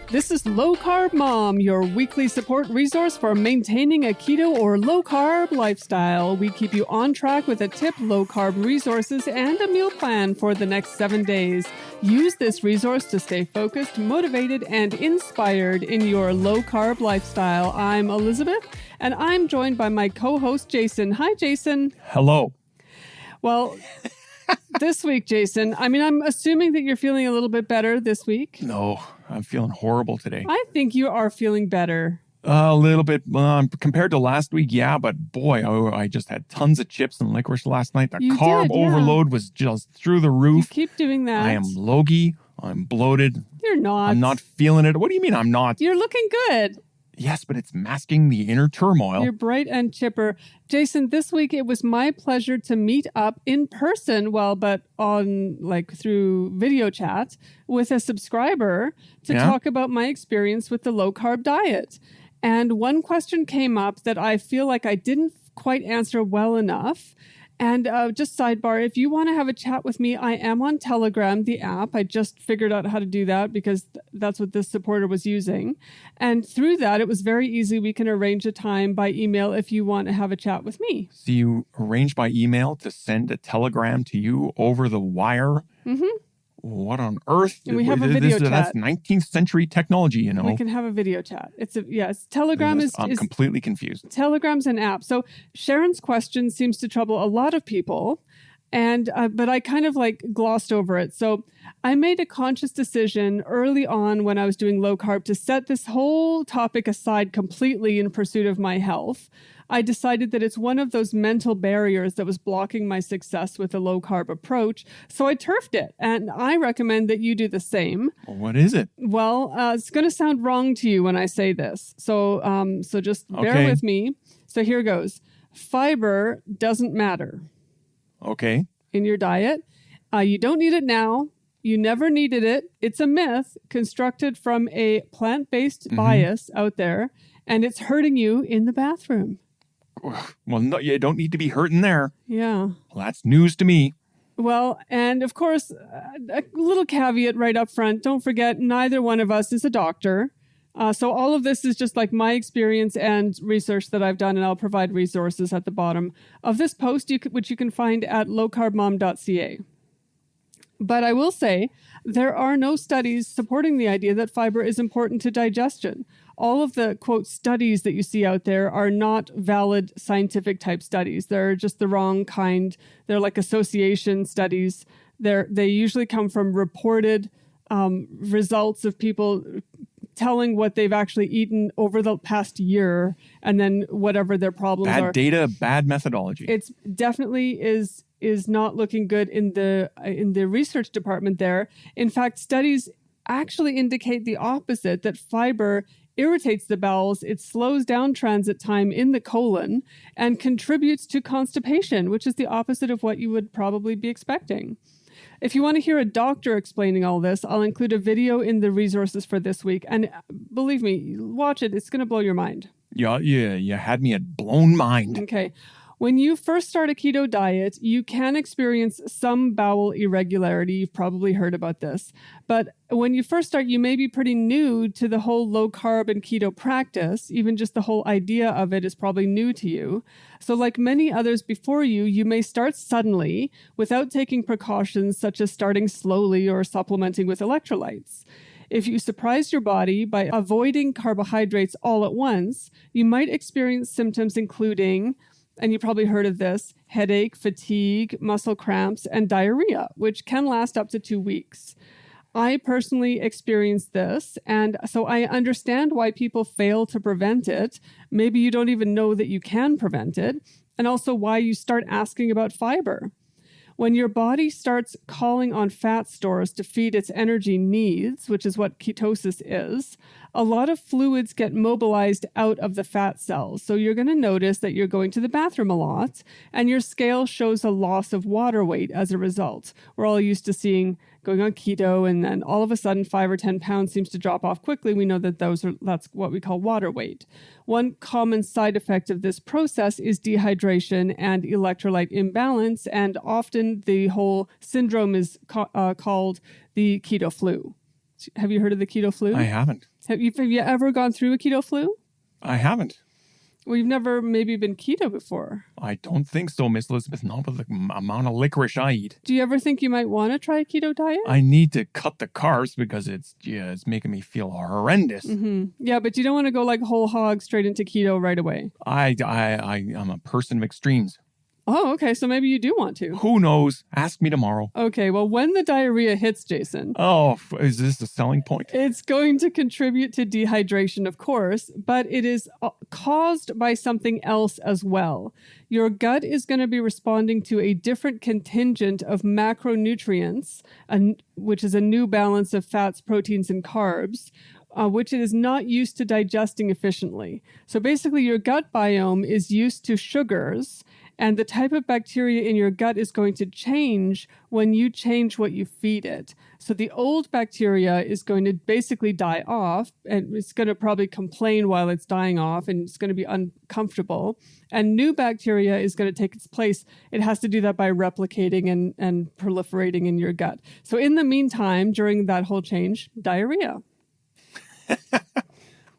This is Low Carb Mom, your weekly support resource for maintaining a keto or low carb lifestyle. We keep you on track with a tip, low carb resources, and a meal plan for the next 7 days. Use this resource to stay focused, motivated, and inspired in your low carb lifestyle. I'm Elizabeth, and I'm joined by my co-host, Jason. Hi, Jason. Hello. Well, this week, Jason, I'm assuming that you're feeling a little bit better this week. No, I'm feeling horrible today. I think you are feeling better. A little bit compared to last week, yeah, but boy, I just had tons of chips and licorice last night. The carb overload was just through the roof. You keep doing that. I am logy. I'm bloated. You're not. I'm not feeling it. What do you mean I'm not? You're looking good. Yes, but it's masking the inner turmoil. You're bright and chipper. Jason, this week it was my pleasure to meet up in person, but through video chat with a subscriber to talk about my experience with the low carb diet. And one question came up that I feel like I didn't quite answer well enough. And just sidebar, if you want to have a chat with me, I am on Telegram, the app. I just figured out how to do that because that's what this supporter was using. And through that, it was very easy. We can arrange a time by email if you want to have a chat with me. So you arrange by email to send a telegram to you over the wire? Mm-hmm. What on earth? And we have a video chat. That's 19th century technology, you know. We can have a video chat. Telegram is... I'm completely confused. Telegram's an app. So Sharon's question seems to trouble a lot of people, and but I kind of glossed over it. So I made a conscious decision early on when I was doing low carb to set this whole topic aside completely in pursuit of my health. I decided that it's one of those mental barriers that was blocking my success with a low carb approach. So I turfed it, and I recommend that you do the same. What is it? Well, it's going to sound wrong to you when I say this. So just bear with me. So here goes. Fiber doesn't matter. Okay. In your diet. You don't need it now. You never needed it. It's a myth constructed from a plant-based bias out there, and it's hurting you in the bathroom. Well, no, you don't need to be hurting there. Yeah. Well, that's news to me. Well, and of course, a little caveat right up front. Don't forget, neither one of us is a doctor. So all of this is just my experience and research that I've done, and I'll provide resources at the bottom of this post, which you can find at lowcarbmom.ca. But I will say, there are no studies supporting the idea that fiber is important to digestion. All of the, quote, studies that you see out there are not valid scientific type studies. They're just the wrong kind. They're like association studies. They usually come from reported results of people telling what they've actually eaten over the past year, and then whatever their problems are. Bad data, bad methodology. It's definitely is not looking good in the research department there. In fact, studies actually indicate the opposite, that fiber irritates the bowels, it slows down transit time in the colon, and contributes to constipation, which is the opposite of what you would probably be expecting. If you want to hear a doctor explaining all this, I'll include a video in the resources for this week. And believe me, watch it. It's going to blow your mind. Yeah, you had me at blown mind. Okay. When you first start a keto diet, you can experience some bowel irregularity. You've probably heard about this. But when you first start, you may be pretty new to the whole low carb and keto practice. Even just the whole idea of it is probably new to you. So like many others before you, you may start suddenly without taking precautions such as starting slowly or supplementing with electrolytes. If you surprise your body by avoiding carbohydrates all at once, you might experience symptoms including, and you probably heard of this, headache, fatigue, muscle cramps, and diarrhea, which can last up to 2 weeks. I personally experienced this, and so I understand why people fail to prevent it. Maybe you don't even know that you can prevent it, and also why you start asking about fiber. When your body starts calling on fat stores to feed its energy needs, which is what ketosis is, a lot of fluids get mobilized out of the fat cells. So you're going to notice that you're going to the bathroom a lot, and your scale shows a loss of water weight as a result. We're all used to seeing going on keto, and then all of a sudden 5 or 10 pounds seems to drop off quickly. We know that that's what we call water weight. One common side effect of this process is dehydration and electrolyte imbalance, and often the whole syndrome is called the keto flu. Have you heard of the keto flu? I haven't. Have you ever gone through a keto flu? I haven't. Well, you've never maybe been keto before. I don't think so, Miss Elizabeth. Not with the amount of licorice I eat. Do you ever think you might want to try a keto diet? I need to cut the carbs because it's making me feel horrendous. Mm-hmm. Yeah, but you don't want to go like whole hog straight into keto right away. I'm a person of extremes. Oh, okay. So maybe you do want to. Who knows? Ask me tomorrow. Okay. Well, when the diarrhea hits, Jason. Oh, is this a selling point? It's going to contribute to dehydration, of course, but it is caused by something else as well. Your gut is going to be responding to a different contingent of macronutrients, which is a new balance of fats, proteins, and carbs, which it is not used to digesting efficiently. So basically, your gut biome is used to sugars, and the type of bacteria in your gut is going to change when you change what you feed it. So the old bacteria is going to basically die off, and it's going to probably complain while it's dying off, and it's going to be uncomfortable. And new bacteria is going to take its place. It has to do that by replicating and proliferating in your gut. So in the meantime, during that whole change, diarrhea.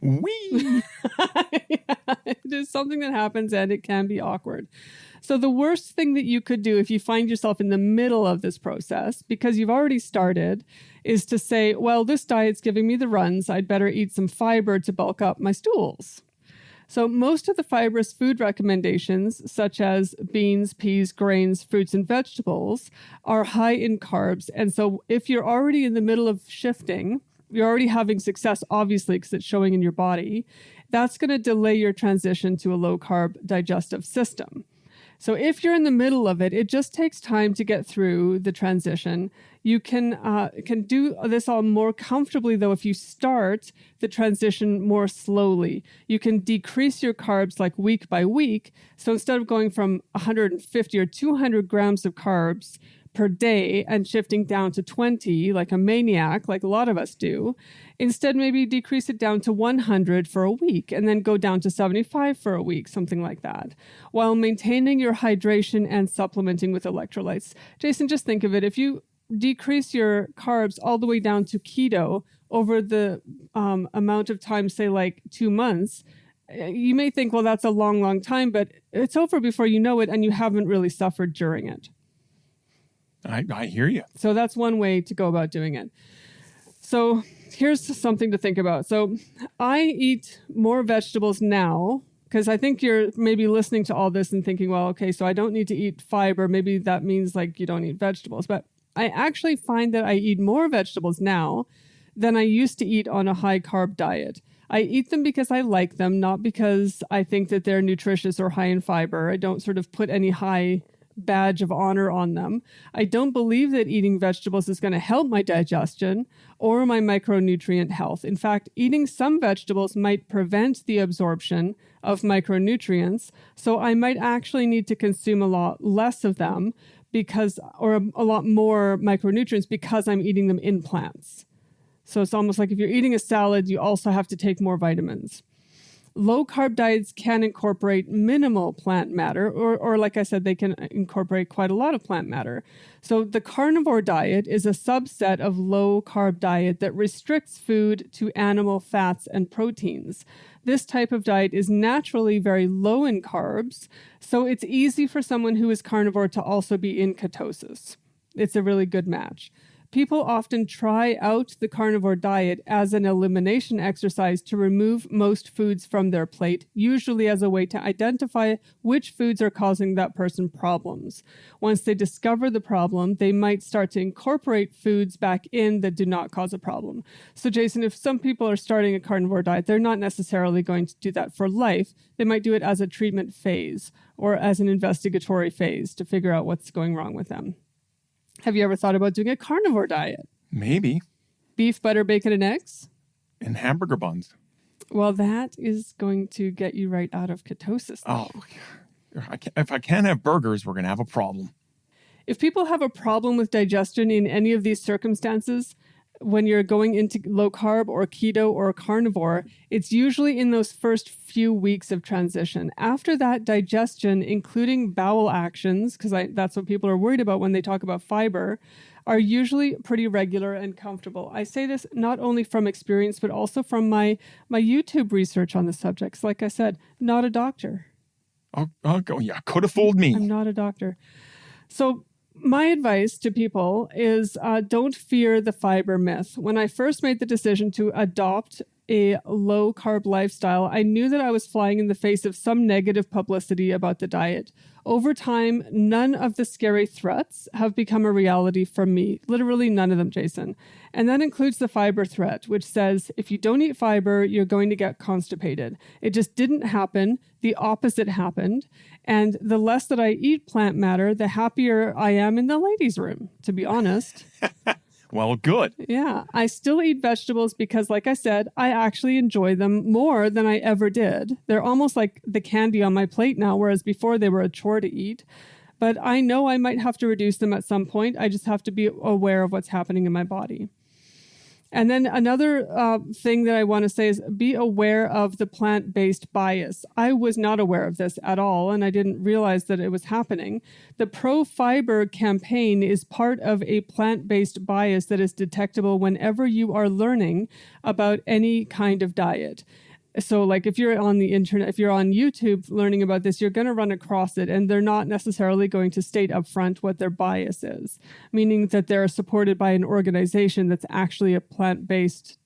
Wee! Yeah, it is something that happens and it can be awkward. So the worst thing that you could do if you find yourself in the middle of this process, because you've already started, is to say, well, this diet's giving me the runs. I'd better eat some fiber to bulk up my stools. So most of the fibrous food recommendations, such as beans, peas, grains, fruits, and vegetables, are high in carbs. And so if you're already in the middle of shifting, you're already having success, obviously, because it's showing in your body, that's going to delay your transition to a low-carb digestive system. So if you're in the middle of it, it just takes time to get through the transition. You can do this all more comfortably, though, if you start the transition more slowly. You can decrease your carbs like week by week. So instead of going from 150 or 200 grams of carbs per day and shifting down to 20 like a maniac, like a lot of us do, instead maybe decrease it down to 100 for a week and then go down to 75 for a week, something like that, while maintaining your hydration and supplementing with electrolytes. Jason, just think of it. If you decrease your carbs all the way down to keto over the amount of time, say like 2 months, you may think, well, that's a long, long time, but it's over before you know it and you haven't really suffered during it. I hear you. So that's one way to go about doing it. So here's something to think about. So I eat more vegetables now because I think you're maybe listening to all this and thinking, well, okay, so I don't need to eat fiber. Maybe that means like you don't eat vegetables. But I actually find that I eat more vegetables now than I used to eat on a high carb diet. I eat them because I like them, not because I think that they're nutritious or high in fiber. I don't sort of put any high badge of honor on them. I don't believe that eating vegetables is going to help my digestion or my micronutrient health. In fact, eating some vegetables might prevent the absorption of micronutrients, so I might actually need to consume a lot less of them or a lot more micronutrients because I'm eating them in plants. So it's almost like if you're eating a salad, you also have to take more vitamins. Low-carb diets can incorporate minimal plant matter, or like I said, they can incorporate quite a lot of plant matter. So the carnivore diet is a subset of low-carb diet that restricts food to animal fats and proteins. This type of diet is naturally very low in carbs, so it's easy for someone who is carnivore to also be in ketosis. It's a really good match. People often try out the carnivore diet as an elimination exercise to remove most foods from their plate, usually as a way to identify which foods are causing that person problems. Once they discover the problem, they might start to incorporate foods back in that do not cause a problem. So, Jason, if some people are starting a carnivore diet, they're not necessarily going to do that for life. They might do it as a treatment phase or as an investigatory phase to figure out what's going wrong with them. Have you ever thought about doing a carnivore diet? Maybe. Beef, butter, bacon, and eggs? And hamburger buns. Well, that is going to get you right out of ketosis. Oh, if I can't have burgers, we're going to have a problem. If people have a problem with digestion in any of these circumstances, when you're going into low carb or keto or carnivore, it's usually in those first few weeks of transition. After that, digestion, including bowel actions, because that's what people are worried about when they talk about fiber, are usually pretty regular and comfortable. I say this not only from experience, but also from my YouTube research on the subjects. Like I said, not a doctor. Oh, yeah, could have fooled me. I'm not a doctor. So my advice to people is don't fear the fiber myth. When I first made the decision to adopt a low carb lifestyle, I knew that I was flying in the face of some negative publicity about the diet. Over time, none of the scary threats have become a reality for me. Literally none of them, Jason. And that includes the fiber threat, which says if you don't eat fiber, you're going to get constipated. It just didn't happen. The opposite happened. And the less that I eat plant matter, the happier I am in the ladies' room, to be honest. Well, good. Yeah, I still eat vegetables because, like I said, I actually enjoy them more than I ever did. They're almost like the candy on my plate now, whereas before they were a chore to eat. But I know I might have to reduce them at some point. I just have to be aware of what's happening in my body. And then another thing that I want to say is be aware of the plant-based bias. I was not aware of this at all, and I didn't realize that it was happening. The pro-fiber campaign is part of a plant-based bias that is detectable whenever you are learning about any kind of diet. So like if you're on the internet, if you're on YouTube learning about this, you're going to run across it, and they're not necessarily going to state up front what their bias is, meaning that they're supported by an organization that's actually a plant-based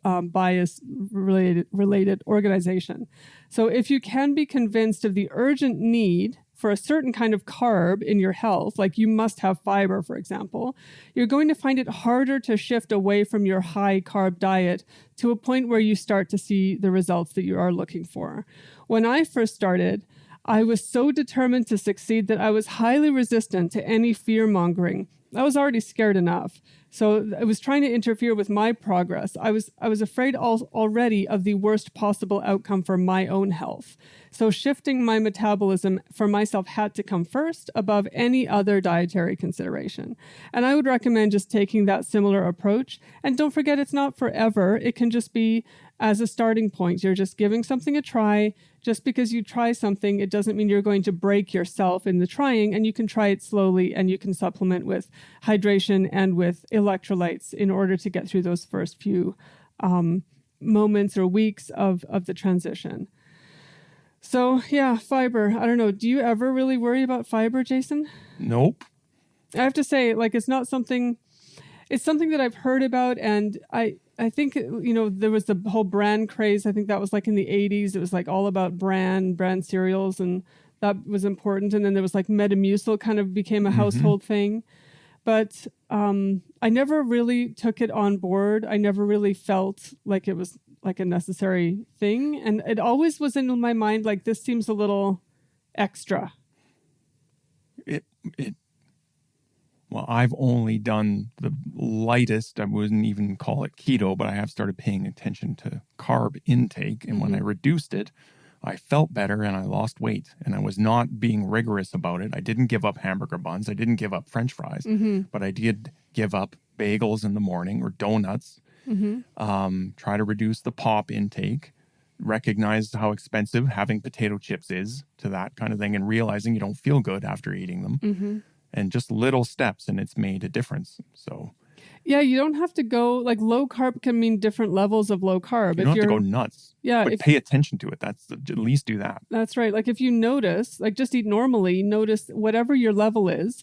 bias related organization. So if you can be convinced of the urgent need for a certain kind of carb in your health, like you must have fiber, for example, you're going to find it harder to shift away from your high carb diet to a point where you start to see the results that you are looking for. When I first started, I was so determined to succeed that I was highly resistant to any fear mongering. I was already scared enough. So it was trying to interfere with my progress. I was afraid already of the worst possible outcome for my own health. So shifting my metabolism for myself had to come first above any other dietary consideration. And I would recommend just taking that similar approach. And don't forget, it's not forever. It can just be as a starting point. You're just giving something a try. Just because you try something, it doesn't mean you're going to break yourself in the trying, and you can try it slowly, and you can supplement with hydration and with electrolytes in order to get through those first few moments or weeks of the transition. So yeah, fiber. I don't know. Do you ever really worry about fiber, Jason? Nope. I have to say, like, it's something that I've heard about, and I think, there was the whole bran craze. I think that was like in the 80s. It was like all about bran cereals, and that was important. And then there was like Metamucil kind of became a household thing. But I never really took it on board. I never really felt like it was like a necessary thing. And it always was in my mind like, this seems a little extra. Well, I've only done the lightest. I wouldn't even call it keto, but I have started paying attention to carb intake. And when I reduced it, I felt better and I lost weight. And I was not being rigorous about it. I didn't give up hamburger buns. I didn't give up French fries, but I did give up bagels in the morning or donuts. Try to reduce the pop intake. Recognize how expensive having potato chips is to that kind of thing, and realizing you don't feel good after eating them. And just little steps, and it's made a difference. So, yeah, you don't have to go like low carb can mean different levels of low carb. You don't have to go nuts. Yeah, but pay attention to it. That's at least do that. That's right. Like if you notice, like just eat normally. Notice whatever your level is.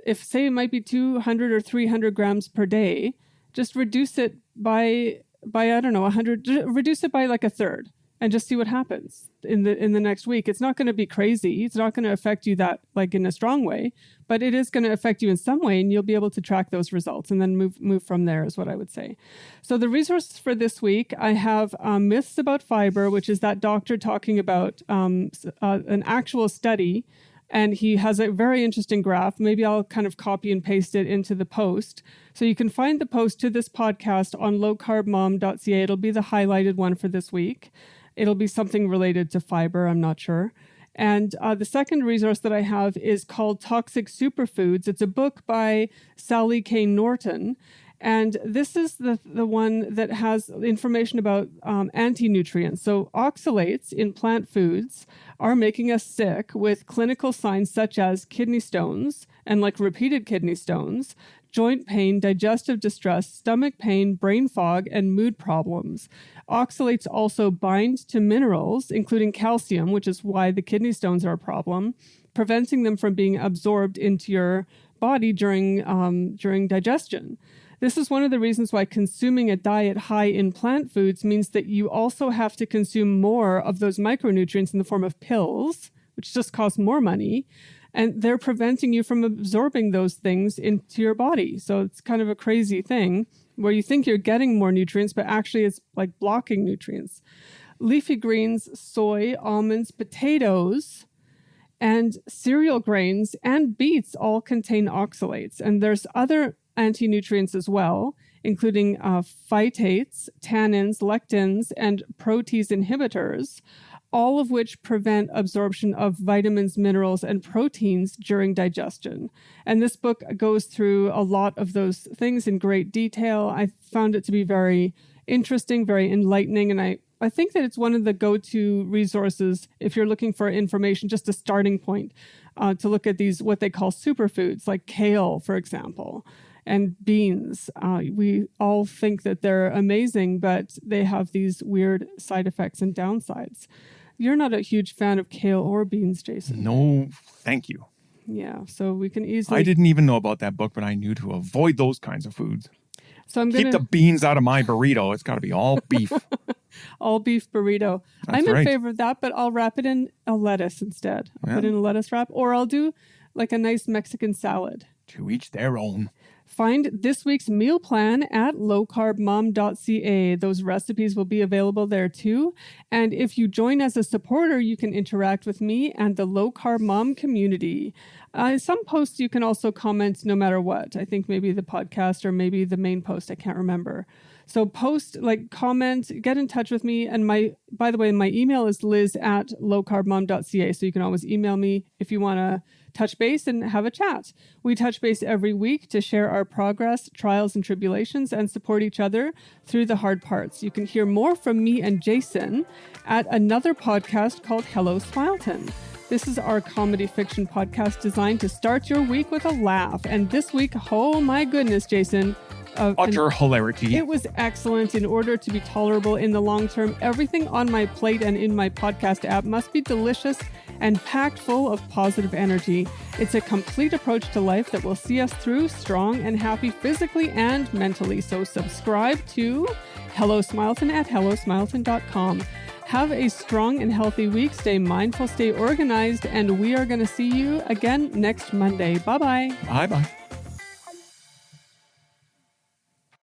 If say it might be 200 or 300 grams per day, just reduce it by I don't know 100. Reduce it by like a third, and just see what happens in the next week. It's not going to be crazy. It's not going to affect you that like in a strong way, but it is going to affect you in some way, and you'll be able to track those results and then move from there is what I would say. So the resources for this week, I have Myths About Fiber, which is that doctor talking about an actual study, and he has a very interesting graph. Maybe I'll kind of copy and paste it into the post. So you can find the post to this podcast on lowcarbmom.ca. It'll be the highlighted one for this week. It'll be something related to fiber, I'm not sure. And the second resource that I have is called Toxic Superfoods. It's a book by Sally K. Norton. And this is the one that has information about anti-nutrients. So oxalates in plant foods are making us sick with clinical signs such as kidney stones and like repeated kidney stones, joint pain, digestive distress, stomach pain, brain fog, and mood problems. Oxalates also bind to minerals, including calcium, which is why the kidney stones are a problem, preventing them from being absorbed into your body during digestion. This is one of the reasons why consuming a diet high in plant foods means that you also have to consume more of those micronutrients in the form of pills, which just cost more money. And they're preventing you from absorbing those things into your body. So it's kind of a crazy thing where you think you're getting more nutrients, but actually it's like blocking nutrients. Leafy greens, soy, almonds, potatoes, and cereal grains and beets all contain oxalates. And there's other anti-nutrients as well, including phytates, tannins, lectins, and protease inhibitors, all of which prevent absorption of vitamins, minerals, and proteins during digestion. And this book goes through a lot of those things in great detail. I found it to be very interesting, very enlightening, and I think that it's one of the go-to resources if you're looking for information, just a starting point to look at these, what they call superfoods, like kale, for example, and beans. We all think that they're amazing, but they have these weird side effects and downsides. You're not a huge fan of kale or beans, Jason. No, thank you. Yeah, so we can easily... I didn't even know about that book, but I knew to avoid those kinds of foods. So I'm Keep the beans out of my burrito. It's got to be all beef. All beef burrito. That's I'm in right. favor of that, but I'll wrap it in a lettuce instead. I'll put it in a lettuce wrap, or I'll do like a nice Mexican salad. To each their own. Find this week's meal plan at lowcarbmom.ca. Those recipes will be available there too. And if you join as a supporter, you can interact with me and the Low Carb Mom community. Some posts you can also comment no matter what. I think maybe the podcast or maybe the main post. I can't remember. So post, like, comment, get in touch with me. And by the way, my email is liz@lowcarbmom.ca. So you can always email me if you want to touch base and have a chat. We touch base every week to share our progress, trials and tribulations, and support each other through the hard parts. You can hear more from me and Jason at another podcast called Hello Smileton. This is our comedy fiction podcast designed to start your week with a laugh. And this week, oh my goodness, Jason. Utter hilarity. It was excellent. In order to be tolerable in the long term, everything on my plate and in my podcast app must be delicious and packed full of positive energy. It's a complete approach to life that will see us through strong and happy physically and mentally. So subscribe to Hello Smileton at hellosmileton.com. Have a strong and healthy week. Stay mindful, stay organized, and we are going to see you again next Monday. Bye-bye. Bye-bye.